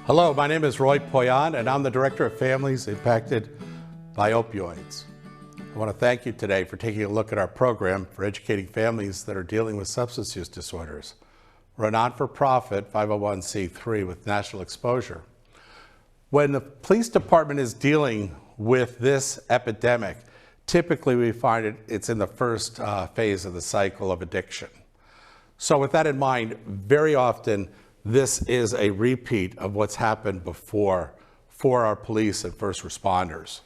Hello, my name is Roy Poyan, and I'm the Director of Families Impacted by Opioids. I want to thank you today for taking a look at our program for educating families that are dealing with substance use disorders. We're a not-for-profit 501c3 with national exposure. When the police department is dealing with this epidemic, typically we find it's in the first phase of the cycle of addiction. So with that in mind, very often this is a repeat of what's happened before for our police and first responders.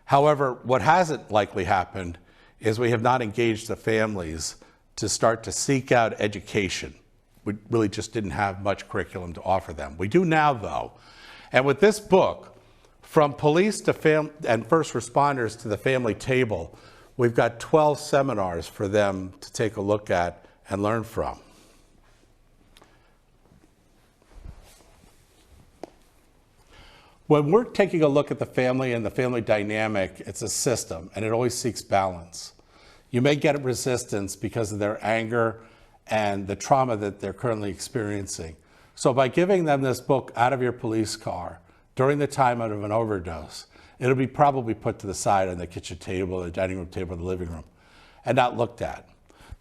However, what hasn't likely happened is we have not engaged the families to start to seek out education. We really just didn't have much curriculum to offer them. We do now, though. And with this book, From Police to and First Responders to the Family Table, we've got 12 seminars for them to take a look at and learn from. When we're taking a look at the family and the family dynamic, it's a system, and it always seeks balance. You may get resistance because of their anger and the trauma that they're currently experiencing. So by giving them this book out of your police car during the time of an overdose, it'll be probably put to the side on the kitchen table, the dining room table, the living room, and not looked at.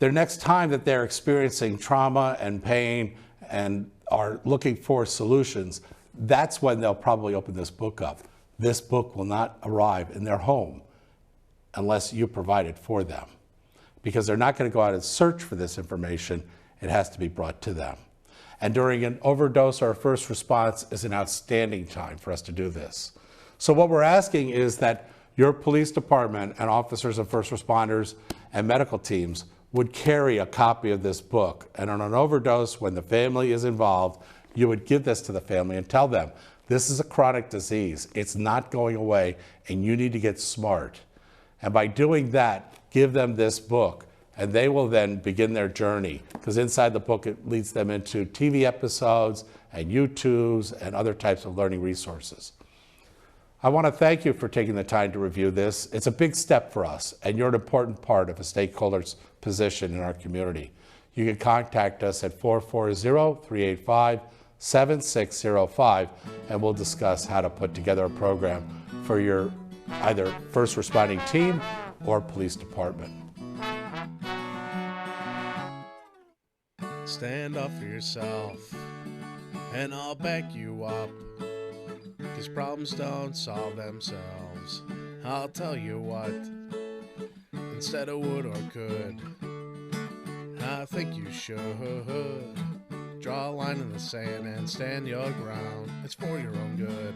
The next time that they're experiencing trauma and pain and are looking for solutions, that's when they'll probably open this book up. This book will not arrive in their home unless you provide it for them, because they're not going to go out and search for this information. It has to be brought to them. And during an overdose or a first response is an outstanding time for us to do this. So what we're asking is that your police department and officers and first responders and medical teams would carry a copy of this book. And on an overdose, when the family is involved, you would give this to the family and tell them, this is a chronic disease. It's not going away, and you need to get smart. And by doing that, give them this book, and they will then begin their journey, because inside the book, it leads them into TV episodes and YouTubes and other types of learning resources. I want to thank you for taking the time to review this. It's a big step for us, and you're an important part of a stakeholder's position in our community. You can contact us at 440-385-7605, and we'll discuss how to put together a program for your either first responding team or police department. Stand up for yourself, and I'll back you up, 'cause problems don't solve themselves. I'll tell you what, instead of would or could, I think you should draw a line in the sand and stand your ground. It's for your own good.